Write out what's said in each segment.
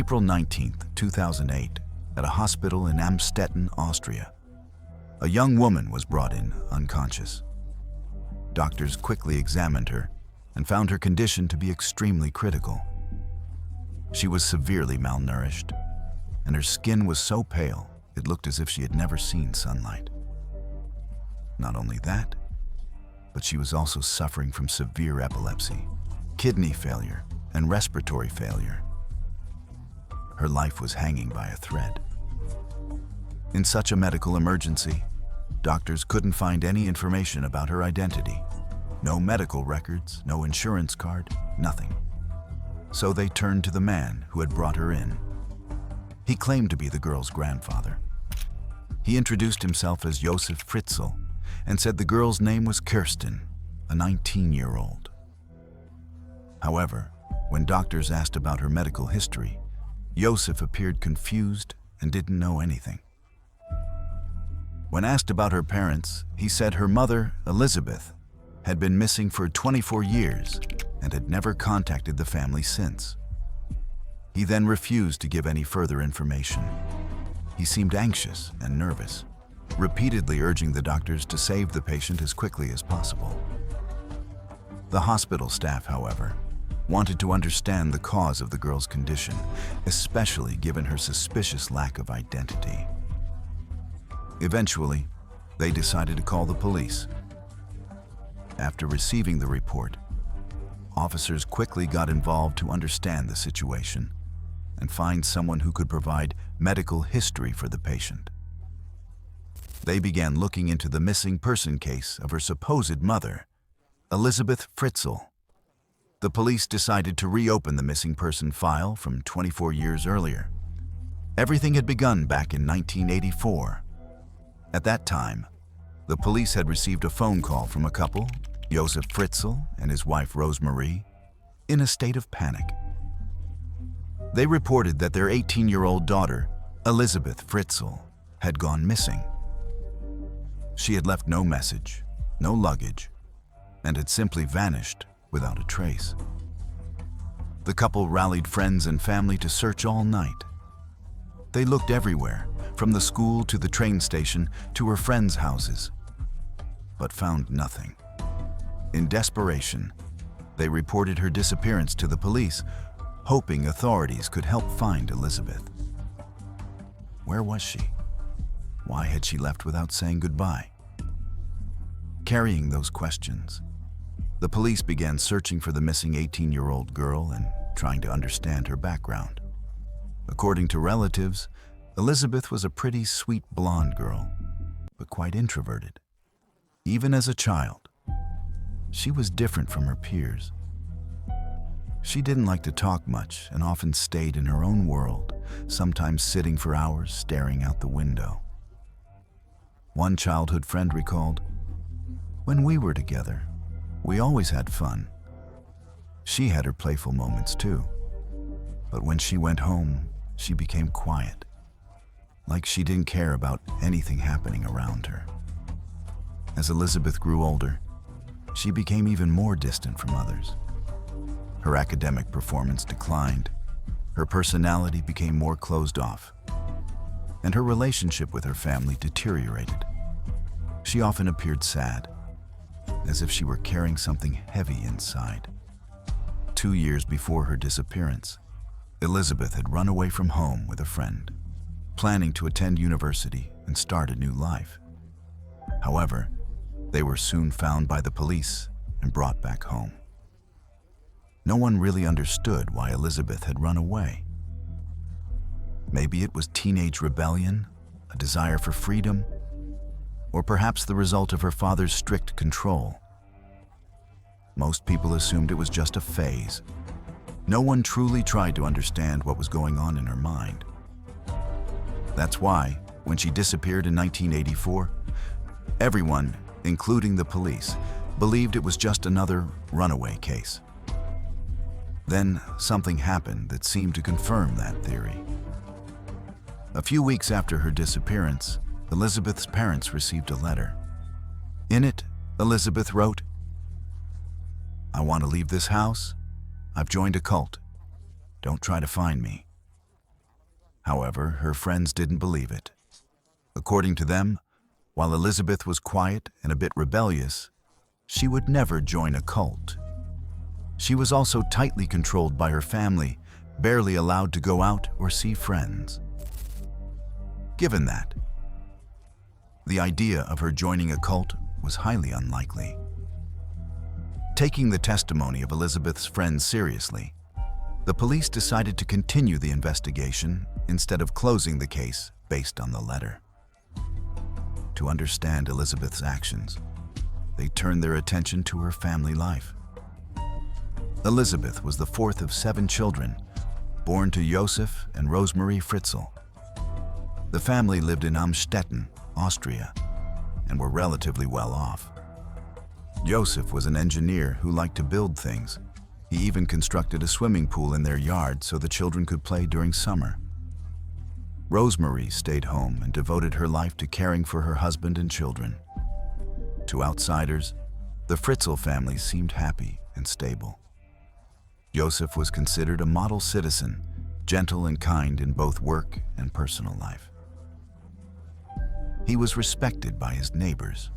April 19, 2008, at a hospital in Amstetten, Austria, a young woman was brought in unconscious. Doctors quickly examined her and found her condition to be extremely critical. She was severely malnourished, and her skin was so pale it looked as if she had never seen sunlight. Not only that, but she was also suffering from severe epilepsy, kidney failure, and respiratory failure. Her life was hanging by a thread. In such a medical emergency, doctors couldn't find any information about her identity. No medical records, no insurance card, nothing. So they turned to the man who had brought her in. He claimed to be the girl's grandfather. He introduced himself as Josef Fritzl and said the girl's name was Kirsten, a 19-year-old. However, when doctors asked about her medical history, Josef appeared confused and didn't know anything. When asked about her parents, he said her mother, Elisabeth, had been missing for 24 years and had never contacted the family since. He then refused to give any further information. He seemed anxious and nervous, repeatedly urging the doctors to save the patient as quickly as possible. The hospital staff, however, wanted to understand the cause of the girl's condition, especially given her suspicious lack of identity. Eventually, they decided to call the police. After receiving the report, officers quickly got involved to understand the situation and find someone who could provide medical history for the patient. They began looking into the missing person case of her supposed mother, Elisabeth Fritzl. The police decided to reopen the missing person file from 24 years earlier. Everything had begun back in 1984. At that time, the police had received a phone call from a couple, Josef Fritzl and his wife Rosemarie, in a state of panic. They reported that their 18-year-old daughter, Elisabeth Fritzl, had gone missing. She had left no message, no luggage, and had simply vanished without a trace. The couple rallied friends and family to search all night. They looked everywhere, from the school to the train station to her friends' houses, but found nothing. In desperation, they reported her disappearance to the police, hoping authorities could help find Elisabeth. Where was she? Why had she left without saying goodbye? Carrying those questions, the police began searching for the missing 18-year-old girl and trying to understand her background. According to relatives, Elisabeth was a pretty sweet blonde girl, but quite introverted. Even as a child, she was different from her peers. She didn't like to talk much and often stayed in her own world, sometimes sitting for hours staring out the window. One childhood friend recalled, "When we were together, we always had fun. She had her playful moments too, but when she went home, she became quiet, like she didn't care about anything happening around her." As Elisabeth grew older, she became even more distant from others. Her academic performance declined, her personality became more closed off, and her relationship with her family deteriorated. She often appeared sad, as if she were carrying something heavy inside. 2 years before her disappearance, Elisabeth had run away from home with a friend, planning to attend university and start a new life. However, they were soon found by the police and brought back home. No one really understood why Elisabeth had run away. Maybe it was teenage rebellion, a desire for freedom, or perhaps the result of her father's strict control. Most people assumed it was just a phase. No one truly tried to understand what was going on in her mind. That's why, when she disappeared in 1984, everyone, including the police, believed it was just another runaway case. Then something happened that seemed to confirm that theory. A few weeks after her disappearance, Elisabeth's parents received a letter. In it, Elisabeth wrote, "I want to leave this house. I've joined a cult. Don't try to find me. However, her friends didn't believe it. According to them, while Elisabeth was quiet and a bit rebellious, she would never join a cult. She was also tightly controlled by her family, barely allowed to go out or see friends. Given that, the idea of her joining a cult was highly unlikely. Taking the testimony of Elisabeth's friends seriously, the police decided to continue the investigation instead of closing the case based on the letter. To understand Elisabeth's actions, they turned their attention to her family life. Elisabeth was the fourth of 7 children, born to Josef and Rosemarie Fritzl. The family lived in Amstetten, Austria, and were relatively well off. Josef was an engineer who liked to build things. He even constructed a swimming pool in their yard so the children could play during summer. Rosemarie stayed home and devoted her life to caring for her husband and children. To outsiders, the Fritzl family seemed happy and stable. Josef was considered a model citizen, gentle and kind in both work and personal life. He was respected by his neighbors.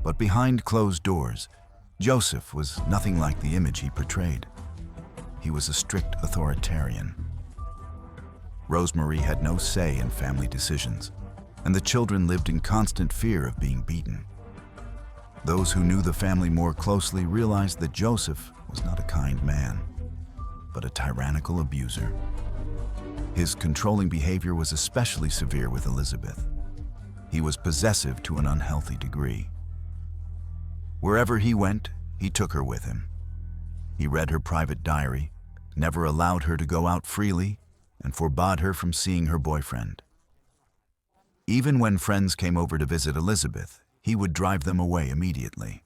But behind closed doors, Josef was nothing like the image he portrayed. He was a strict authoritarian. Rosemarie had no say in family decisions, and the children lived in constant fear of being beaten. Those who knew the family more closely realized that Josef was not a kind man, but a tyrannical abuser. His controlling behavior was especially severe with Elisabeth. He was possessive to an unhealthy degree. Wherever he went, he took her with him. He read her private diary, never allowed her to go out freely, and forbade her from seeing her boyfriend. Even when friends came over to visit Elisabeth, he would drive them away immediately.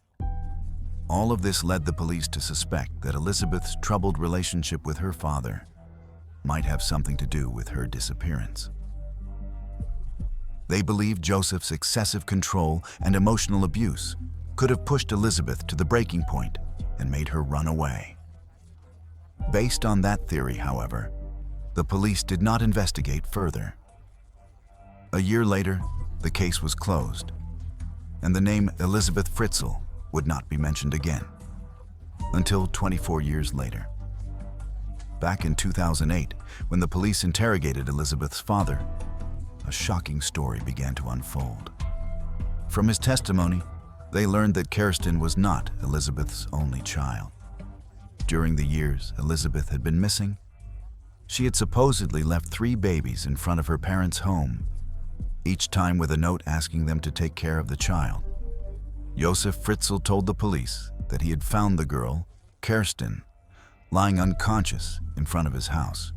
All of this led the police to suspect that Elisabeth's troubled relationship with her father might have something to do with her disappearance. They believed Josef's excessive control and emotional abuse could have pushed Elisabeth to the breaking point and made her run away. Based on that theory, however, the police did not investigate further. A year later, the case was closed, and the name Elisabeth Fritzl would not be mentioned again, until 24 years later. Back in 2008, when the police interrogated Elisabeth's father, a shocking story began to unfold. From his testimony, they learned that Kerstin was not Elisabeth's only child. During the years Elisabeth had been missing, she had supposedly left 3 babies in front of her parents' home, each time with a note asking them to take care of the child. Josef Fritzl told the police that he had found the girl, Kerstin, lying unconscious in front of his house.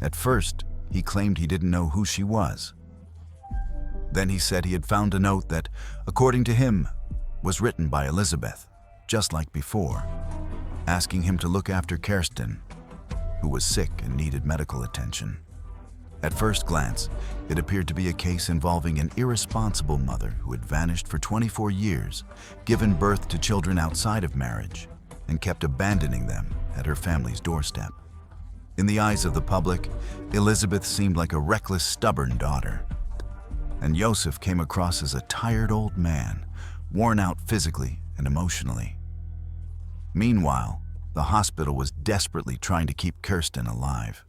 At first, he claimed he didn't know who she was. Then he said he had found a note that, according to him, was written by Elisabeth, just like before, asking him to look after Kerstin, who was sick and needed medical attention. At first glance, it appeared to be a case involving an irresponsible mother who had vanished for 24 years, given birth to children outside of marriage, and kept abandoning them at her family's doorstep. In the eyes of the public, Elisabeth seemed like a reckless, stubborn daughter, and Josef came across as a tired old man, worn out physically and emotionally. Meanwhile, the hospital was desperately trying to keep Kerstin alive.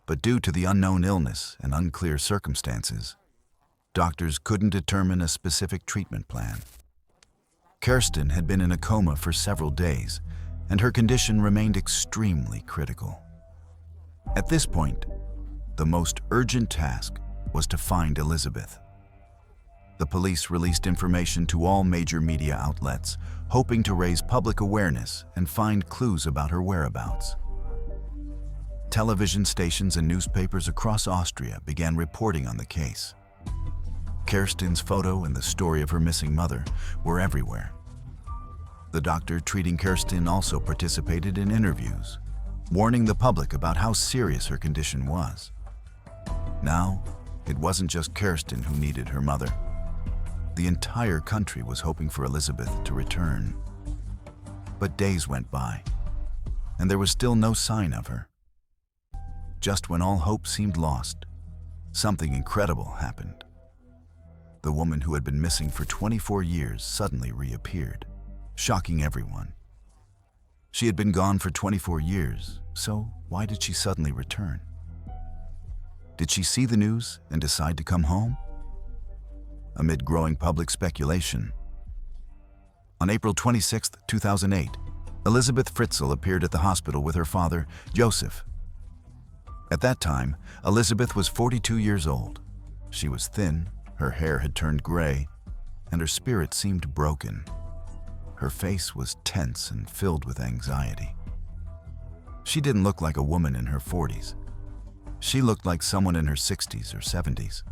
But due to the unknown illness and unclear circumstances, doctors couldn't determine a specific treatment plan. Kerstin had been in a coma for several days, and her condition remained extremely critical. At this point, the most urgent task was to find Elisabeth. The police released information to all major media outlets, hoping to raise public awareness and find clues about her whereabouts. Television stations and newspapers across Austria began reporting on the case. Kerstin's photo and the story of her missing mother were everywhere. The doctor treating Kerstin also participated in interviews, warning the public about how serious her condition was. Now, it wasn't just Kerstin who needed her mother. The entire country was hoping for Elisabeth to return. But days went by, and there was still no sign of her. just when all hope seemed lost, something incredible happened. The woman who had been missing for 24 years suddenly reappeared, shocking everyone. She had been gone for 24 years, so why did she suddenly return? Did she see the news and decide to come home? Amid growing public speculation, on April 26, 2008, Elisabeth Fritzl appeared at the hospital with her father, Josef. At that time, Elisabeth was 42 years old. She was thin, her hair had turned gray, and her spirit seemed broken. Her face was tense and filled with anxiety. She didn't look like a woman in her 40s. She looked like someone in her 60s or 70s.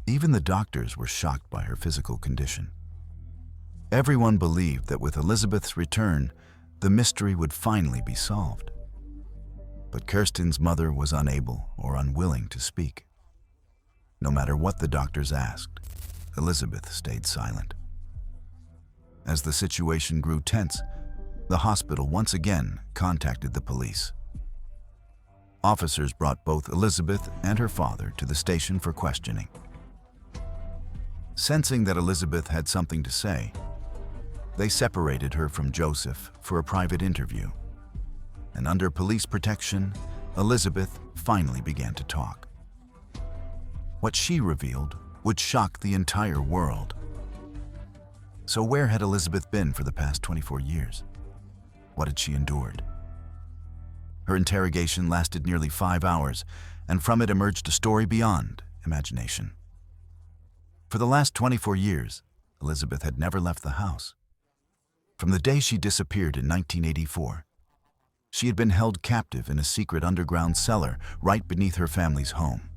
Even the doctors were shocked by her physical condition. Everyone believed that with Elisabeth's return, the mystery would finally be solved. But Kirsten's mother was unable or unwilling to speak. No matter what the doctors asked, Elisabeth stayed silent. As the situation grew tense, the hospital once again contacted the police. Officers brought both Elisabeth and her father to the station for questioning. Sensing that Elisabeth had something to say, they separated her from Josef for a private interview. And under police protection, Elisabeth finally began to talk. What she revealed would shock the entire world. So where had Elisabeth been for the past 24 years? What had she endured? Her interrogation lasted nearly 5 hours, and from it emerged a story beyond imagination. For the last 24 years, Elisabeth had never left the house. From the day she disappeared in 1984, she had been held captive in a secret underground cellar right beneath her family's home.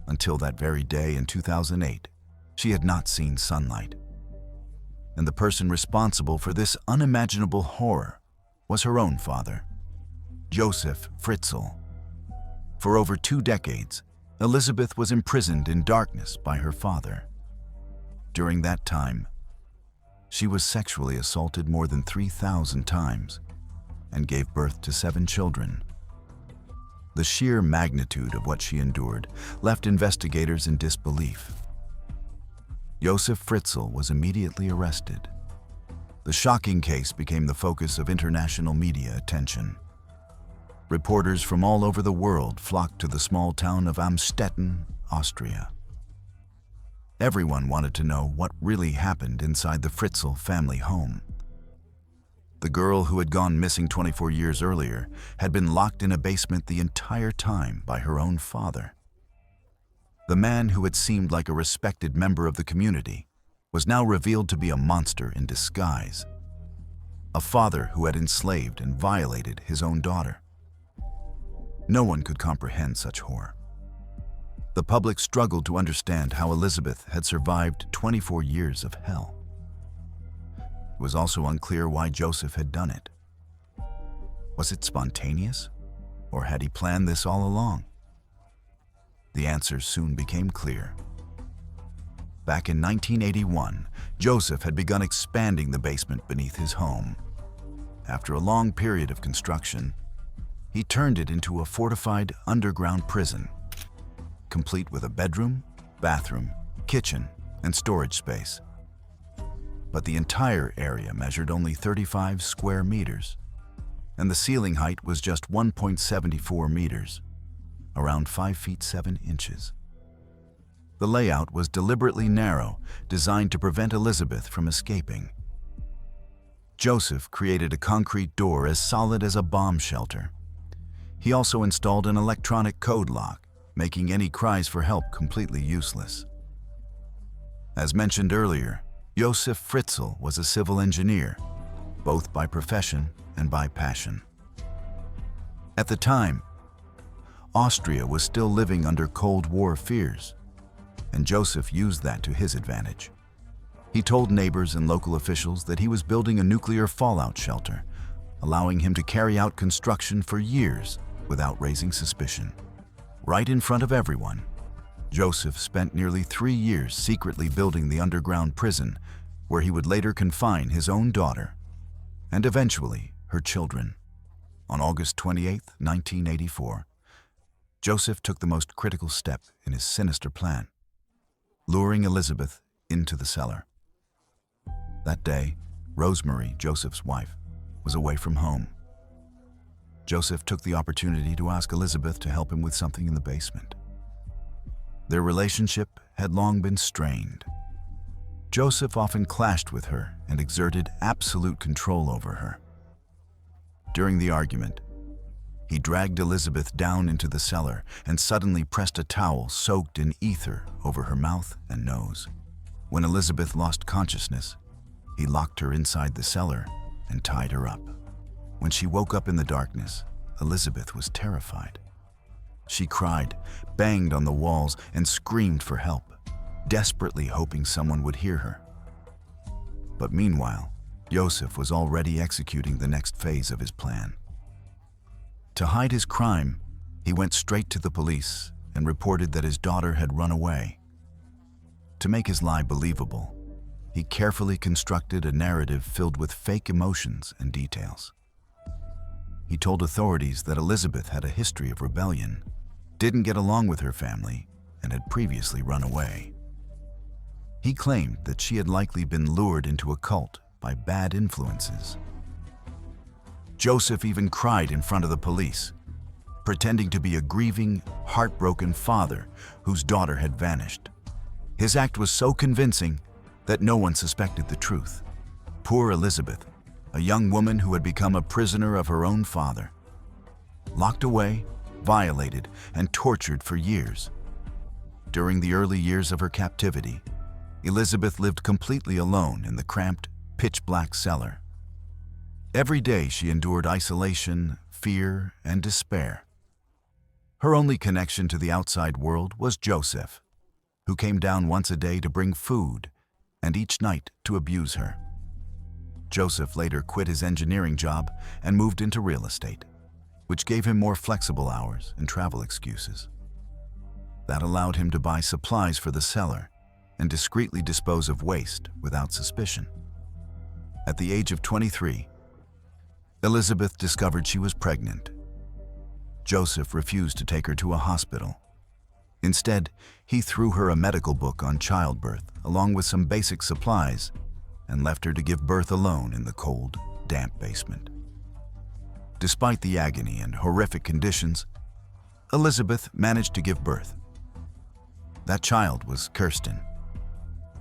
Until that very day in 2008, she had not seen sunlight. And the person responsible for this unimaginable horror was her own father, Josef Fritzl. For over 2 decades, Elisabeth was imprisoned in darkness by her father. During that time, she was sexually assaulted more than 3,000 times and gave birth to 7 children. The sheer magnitude of what she endured left investigators in disbelief. Josef Fritzl was immediately arrested. The shocking case became the focus of international media attention. Reporters from all over the world flocked to the small town of Amstetten, Austria. Everyone wanted to know what really happened inside the Fritzl family home. The girl who had gone missing 24 years earlier had been locked in a basement the entire time by her own father. The man who had seemed like a respected member of the community was now revealed to be a monster in disguise. A father who had enslaved and violated his own daughter. No one could comprehend such horror. The public struggled to understand how Elisabeth had survived 24 years of hell. It was also unclear why Josef had done it. Was it spontaneous, or had he planned this all along? The answers soon became clear. Back in 1981, Josef had begun expanding the basement beneath his home. After a long period of construction, he turned it into a fortified underground prison, complete with a bedroom, bathroom, kitchen, and storage space. But the entire area measured only 35 square meters, and the ceiling height was just 1.74 meters, around 5 feet 7 inches. The layout was deliberately narrow, designed to prevent Elisabeth from escaping. Josef created a concrete door as solid as a bomb shelter. He also installed an electronic code lock, making any cries for help completely useless. As mentioned earlier, Josef Fritzl was a civil engineer, both by profession and by passion. At the time, Austria was still living under Cold War fears, and Josef used that to his advantage. He told neighbors and local officials that he was building a nuclear fallout shelter, allowing him to carry out construction for years without raising suspicion. Right in front of everyone, Josef spent nearly 3 years secretly building the underground prison where he would later confine his own daughter and eventually her children. On August 28, 1984, Josef took the most critical step in his sinister plan, luring Elisabeth into the cellar. That day, Rosemary, Josef's wife, was away from home. Josef took the opportunity to ask Elisabeth to help him with something in the basement. Their relationship had long been strained. Josef often clashed with her and exerted absolute control over her. During the argument, he dragged Elisabeth down into the cellar and suddenly pressed a towel soaked in ether over her mouth and nose. When Elisabeth lost consciousness, he locked her inside the cellar and tied her up. When she woke up in the darkness, Elisabeth was terrified. She cried, banged on the walls, and screamed for help, desperately hoping someone would hear her. But meanwhile, Josef was already executing the next phase of his plan. To hide his crime, he went straight to the police and reported that his daughter had run away. To make his lie believable, he carefully constructed a narrative filled with fake emotions and details. He told authorities that Elisabeth had a history of rebellion, didn't get along with her family, and had previously run away. He claimed that she had likely been lured into a cult by bad influences. Josef even cried in front of the police, pretending to be a grieving, heartbroken father whose daughter had vanished. His act was so convincing that no one suspected the truth. Poor Elisabeth, a young woman who had become a prisoner of her own father, locked away, violated, and tortured for years. During the early years of her captivity, Elisabeth lived completely alone in the cramped, pitch-black cellar. Every day she endured isolation, fear, and despair. Her only connection to the outside world was Josef, who came down once a day to bring food and each night to abuse her. Josef later quit his engineering job and moved into real estate, which gave him more flexible hours and travel excuses. That allowed him to buy supplies for the cellar and discreetly dispose of waste without suspicion. At the age of 23, Elisabeth discovered she was pregnant. Josef refused to take her to a hospital. Instead, he threw her a medical book on childbirth along with some basic supplies and left her to give birth alone in the cold, damp basement. Despite the agony and horrific conditions, Elisabeth managed to give birth. That child was Kirsten,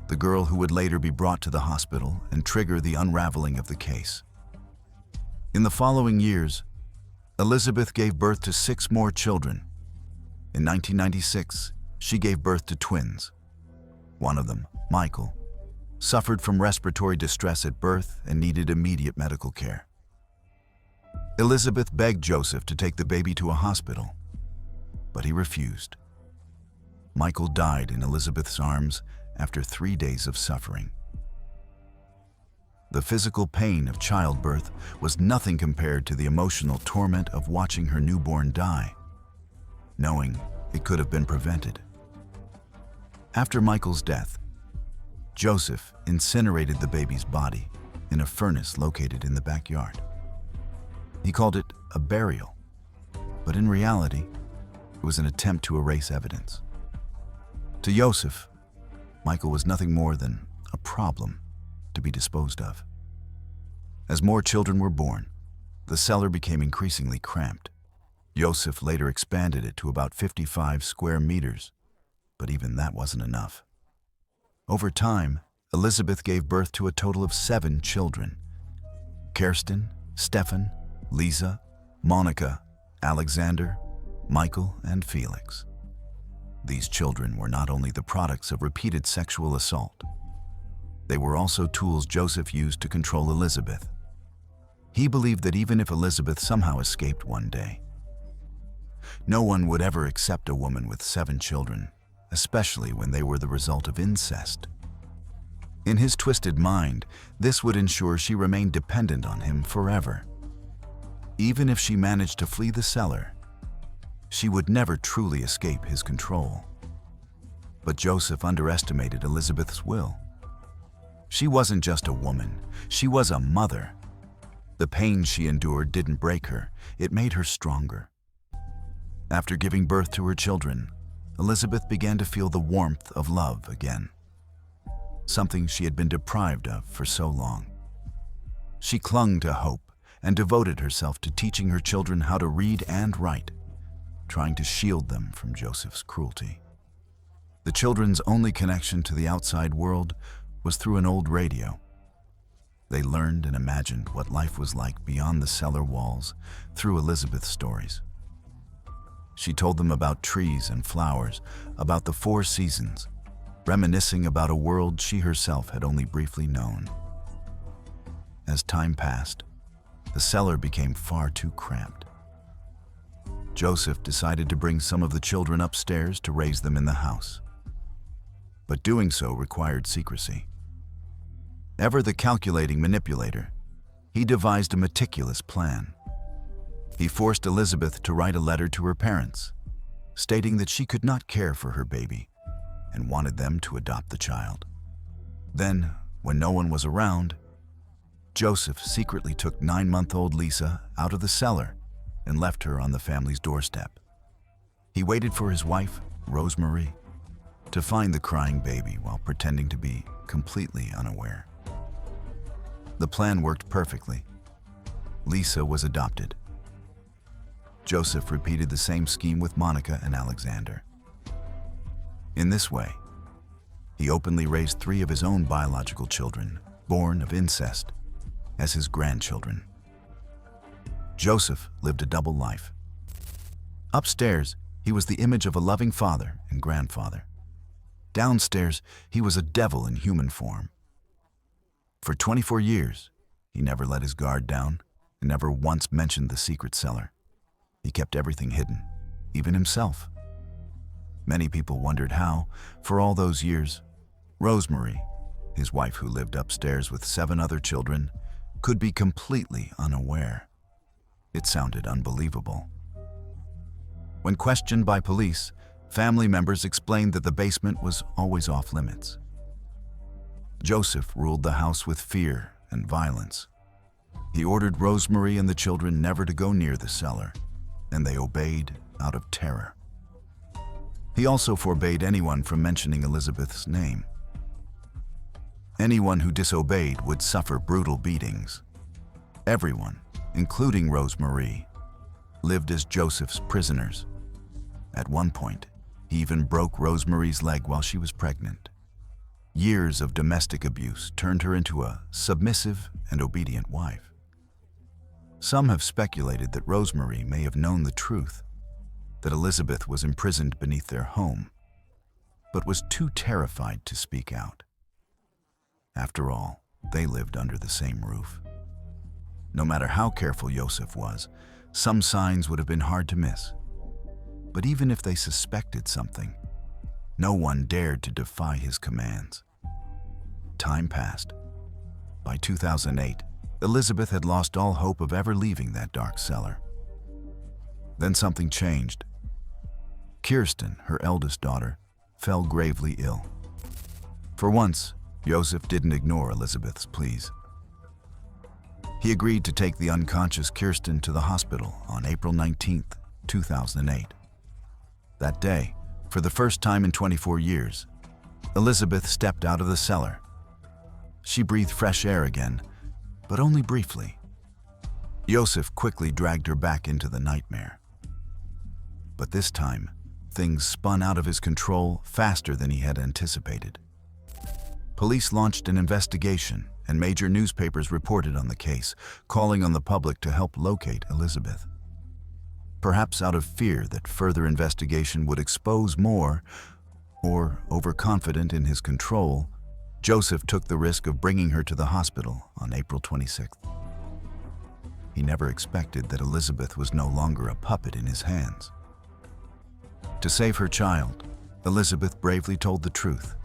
the girl who would later be brought to the hospital and trigger the unraveling of the case. In the following years, Elisabeth gave birth to 6 more children. In 1996, she gave birth to twins. One of them, Michael, suffered from respiratory distress at birth and needed immediate medical care. Elisabeth begged Josef to take the baby to a hospital, but he refused. Michael died in Elisabeth's arms after 3 days of suffering. The physical pain of childbirth was nothing compared to the emotional torment of watching her newborn die, knowing it could have been prevented. After Michael's death, Josef incinerated the baby's body in a furnace located in the backyard. He called it a burial, but in reality, it was an attempt to erase evidence. To Josef, Michael was nothing more than a problem to be disposed of. As more children were born, the cellar became increasingly cramped. Josef later expanded it to about 55 square meters, but even that wasn't enough. Over time, Elisabeth gave birth to a total of 7 children: Kirsten, Stefan, Lisa, Monica, Alexander, Michael, and Felix. These children were not only the products of repeated sexual assault, they were also tools Josef used to control Elisabeth. He believed that even if Elisabeth somehow escaped one day, no one would ever accept a woman with 7 children, especially when they were the result of incest. In his twisted mind, this would ensure she remained dependent on him forever. Even if she managed to flee the cellar, she would never truly escape his control. But Josef underestimated Elisabeth's will. She wasn't just a woman, she was a mother. The pain she endured didn't break her, it made her stronger. After giving birth to her children, Elisabeth began to feel the warmth of love again, something she had been deprived of for so long. She clung to hope and devoted herself to teaching her children how to read and write, trying to shield them from Josef's cruelty. The children's only connection to the outside world was through an old radio. They learned and imagined what life was like beyond the cellar walls through Elisabeth's stories. She told them about trees and flowers, about the 4 seasons, reminiscing about a world she herself had only briefly known. As time passed, the cellar became far too cramped. Josef decided to bring some of the children upstairs to raise them in the house. But doing so required secrecy. Ever the calculating manipulator, he devised a meticulous plan. He forced Elisabeth to write a letter to her parents, stating that she could not care for her baby and wanted them to adopt the child. Then, when no one was around, Josef secretly took 9-month-old Lisa out of the cellar and left her on the family's doorstep. He waited for his wife, Rosemarie, to find the crying baby while pretending to be completely unaware. The plan worked perfectly. Lisa was adopted. Josef repeated the same scheme with Monica and Alexander. In this way, he openly raised 3 of his own biological children, born of incest, as his grandchildren. Josef lived a double life. Upstairs, he was the image of a loving father and grandfather. Downstairs, he was a devil in human form. For 24 years, he never let his guard down and never once mentioned the secret cellar. He kept everything hidden, even himself. Many people wondered how, for all those years, Rosemarie, his wife who lived upstairs with 7 other children, could be completely unaware. It sounded unbelievable. When questioned by police, family members explained that the basement was always off limits. Josef ruled the house with fear and violence. He ordered Rosemarie and the children never to go near the cellar, and they obeyed out of terror. He also forbade anyone from mentioning Elisabeth's name. Anyone who disobeyed would suffer brutal beatings. Everyone, including Rosemarie, lived as Josef's prisoners. At one point, he even broke Rosemarie's leg while she was pregnant. Years of domestic abuse turned her into a submissive and obedient wife. Some have speculated that Rosemarie may have known the truth, that Elisabeth was imprisoned beneath their home, but was too terrified to speak out. After all, they lived under the same roof. No matter how careful Josef was, some signs would have been hard to miss. But even if they suspected something, no one dared to defy his commands. Time passed. By 2008, Elisabeth had lost all hope of ever leaving that dark cellar. Then something changed. Kirsten, her eldest daughter, fell gravely ill. For once, Josef didn't ignore Elisabeth's pleas. He agreed to take the unconscious Kirsten to the hospital on April 19, 2008. That day, for the first time in 24 years, Elisabeth stepped out of the cellar. She breathed fresh air again, but only briefly. Josef quickly dragged her back into the nightmare. But this time, things spun out of his control faster than he had anticipated. Police launched an investigation, and major newspapers reported on the case, calling on the public to help locate Elisabeth. Perhaps out of fear that further investigation would expose more, or overconfident in his control, Josef took the risk of bringing her to the hospital on April 26th. He never expected that Elisabeth was no longer a puppet in his hands. To save her child, Elisabeth bravely told the truth.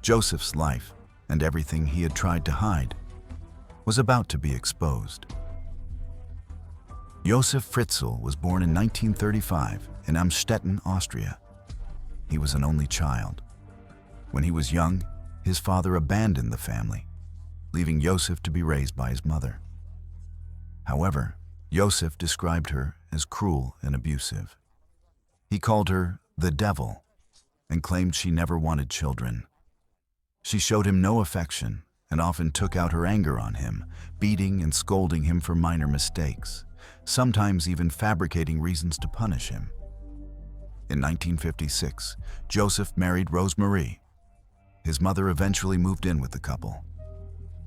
Josef's life, and everything he had tried to hide, was about to be exposed. Josef Fritzl was born in 1935 in Amstetten, Austria. He was an only child. When he was young, his father abandoned the family, leaving Josef to be raised by his mother. However, Josef described her as cruel and abusive. He called her the devil and claimed she never wanted children. She showed him no affection and often took out her anger on him, beating and scolding him for minor mistakes, sometimes even fabricating reasons to punish him. In 1956, Josef married Rosemarie. His mother eventually moved in with the couple.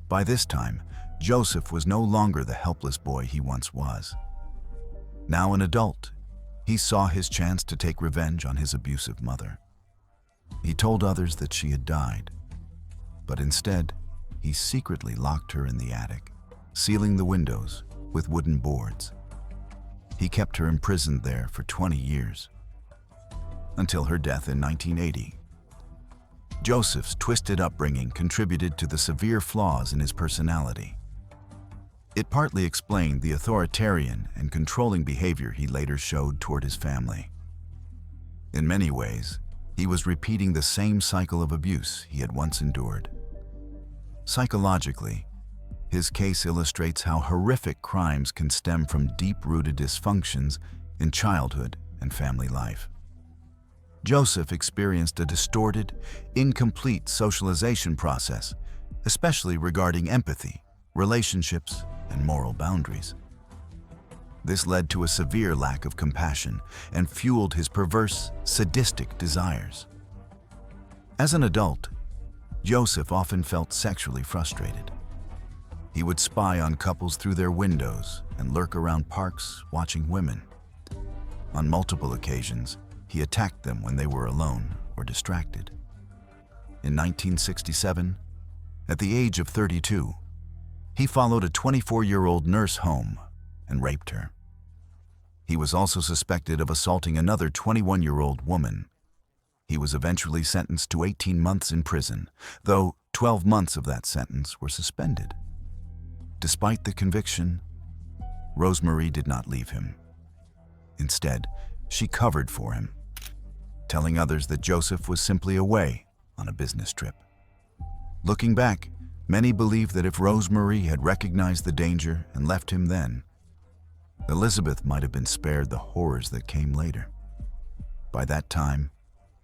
By this time, Josef was no longer the helpless boy he once was. Now an adult, he saw his chance to take revenge on his abusive mother. He told others that she had died, but instead, he secretly locked her in the attic, sealing the windows with wooden boards. He kept her imprisoned there for 20 years, until her death in 1980. Josef's twisted upbringing contributed to the severe flaws in his personality. It partly explained the authoritarian and controlling behavior he later showed toward his family. In many ways, he was repeating the same cycle of abuse he had once endured. Psychologically, his case illustrates how horrific crimes can stem from deep-rooted dysfunctions in childhood and family life. Josef experienced a distorted, incomplete socialization process, especially regarding empathy, relationships, and moral boundaries. This led to a severe lack of compassion and fueled his perverse, sadistic desires. As an adult, Josef often felt sexually frustrated. He would spy on couples through their windows and lurk around parks watching women. On multiple occasions, he attacked them when they were alone or distracted. In 1967, at the age of 32, he followed a 24-year-old nurse home and raped her. He was also suspected of assaulting another 21-year-old woman. He was eventually sentenced to 18 months in prison, though 12 months of that sentence were suspended. Despite the conviction, Rosemarie did not leave him. Instead, she covered for him, telling others that Josef was simply away on a business trip. Looking back, many believe that if Rosemarie had recognized the danger and left him then, Elisabeth might have been spared the horrors that came later. By that time,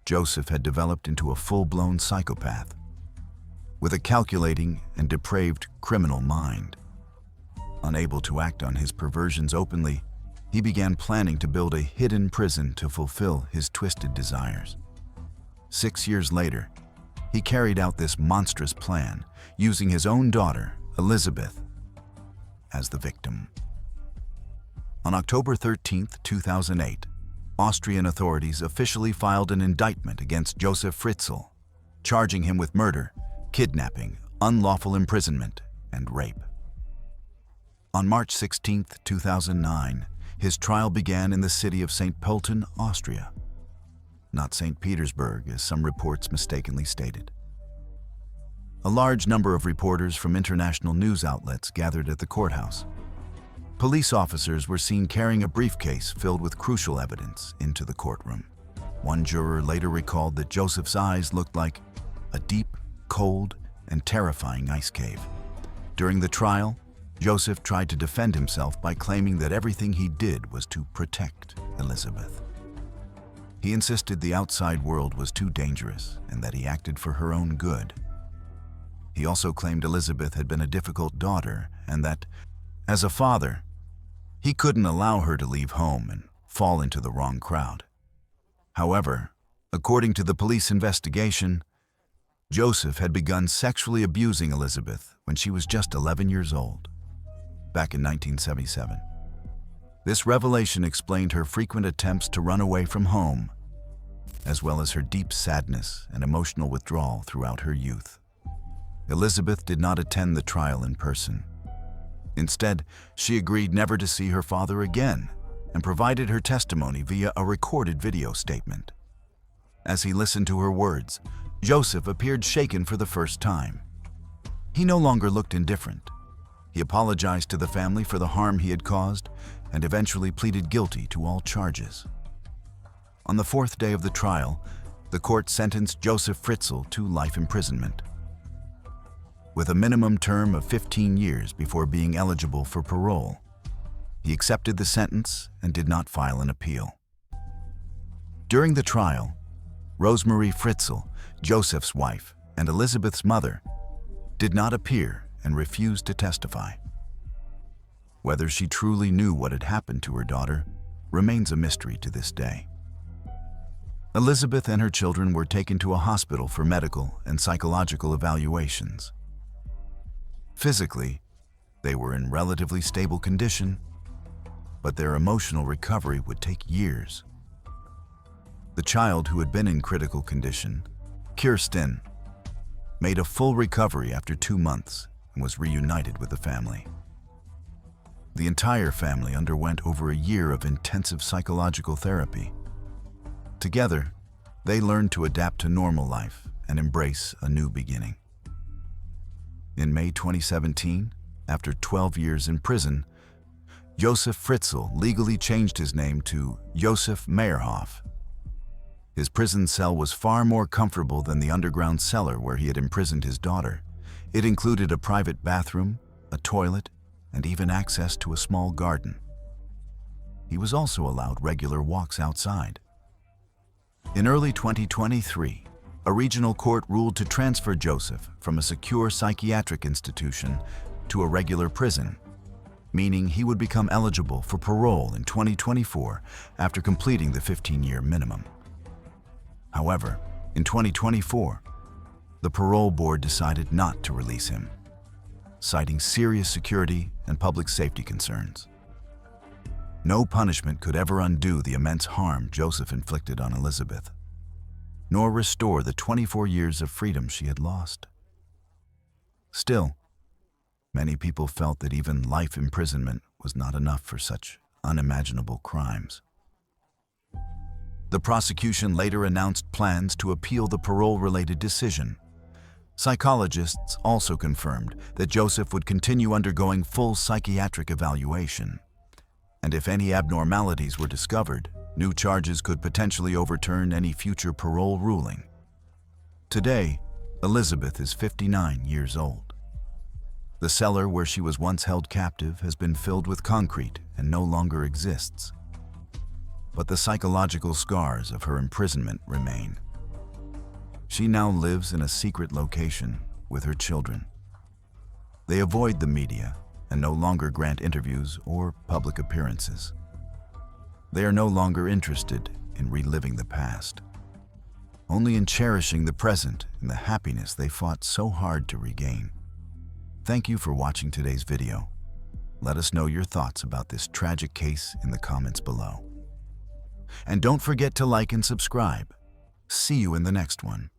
Josef had developed into a full-blown psychopath, with a calculating and depraved criminal mind. Unable to act on his perversions openly, he began planning to build a hidden prison to fulfill his twisted desires. 6 years later, he carried out this monstrous plan, using his own daughter, Elisabeth, as the victim. On October 13, 2008, Austrian authorities officially filed an indictment against Josef Fritzl, charging him with murder, kidnapping, unlawful imprisonment, and rape. On March 16, 2009, his trial began in the city of St. Pölten, Austria, not St. Petersburg, as some reports mistakenly stated. A large number of reporters from international news outlets gathered at the courthouse. Police officers were seen carrying a briefcase filled with crucial evidence into the courtroom. One juror later recalled that Josef's eyes looked like a deep, cold, and terrifying ice cave. During the trial, Josef tried to defend himself by claiming that everything he did was to protect Elisabeth. He insisted the outside world was too dangerous and that he acted for her own good. He also claimed Elisabeth had been a difficult daughter and that, as a father, he couldn't allow her to leave home and fall into the wrong crowd. However, according to the police investigation, Josef had begun sexually abusing Elisabeth when she was just 11 years old, back in 1977. This revelation explained her frequent attempts to run away from home, as well as her deep sadness and emotional withdrawal throughout her youth. Elisabeth did not attend the trial in person. Instead, she agreed never to see her father again and provided her testimony via a recorded video statement. As he listened to her words, Josef appeared shaken for the first time. He no longer looked indifferent. He apologized to the family for the harm he had caused and eventually pleaded guilty to all charges. On the fourth day of the trial, the court sentenced Josef Fritzl to life imprisonment, with a minimum term of 15 years before being eligible for parole. He accepted the sentence and did not file an appeal. During the trial, Rosemarie Fritzl, Josef's wife and Elisabeth's mother, did not appear and refused to testify. Whether she truly knew what had happened to her daughter remains a mystery to this day. Elisabeth and her children were taken to a hospital for medical and psychological evaluations. Physically, they were in relatively stable condition, but their emotional recovery would take years. The child, who had been in critical condition, Kirsten, made a full recovery after 2 months and was reunited with the family. The entire family underwent over a year of intensive psychological therapy. Together, they learned to adapt to normal life and embrace a new beginning. In May 2017, after 12 years in prison, Josef Fritzl legally changed his name to Josef Meyerhoff. His prison cell was far more comfortable than the underground cellar where he had imprisoned his daughter. It included a private bathroom, a toilet, and even access to a small garden. He was also allowed regular walks outside. In early 2023, a regional court ruled to transfer Josef from a secure psychiatric institution to a regular prison, meaning he would become eligible for parole in 2024 after completing the 15-year minimum. However, in 2024, the parole board decided not to release him, citing serious security and public safety concerns. No punishment could ever undo the immense harm Josef inflicted on Elisabeth, nor restore the 24 years of freedom she had lost. Still, many people felt that even life imprisonment was not enough for such unimaginable crimes. The prosecution later announced plans to appeal the parole-related decision. Psychologists also confirmed that Josef would continue undergoing full psychiatric evaluation, and if any abnormalities were discovered, new charges could potentially overturn any future parole ruling. Today, Elisabeth is 59 years old. The cellar where she was once held captive has been filled with concrete and no longer exists. But the psychological scars of her imprisonment remain. She now lives in a secret location with her children. They avoid the media and no longer grant interviews or public appearances. They are no longer interested in reliving the past, only in cherishing the present and the happiness they fought so hard to regain. Thank you for watching today's video. Let us know your thoughts about this tragic case in the comments below. And don't forget to like and subscribe. See you in the next one.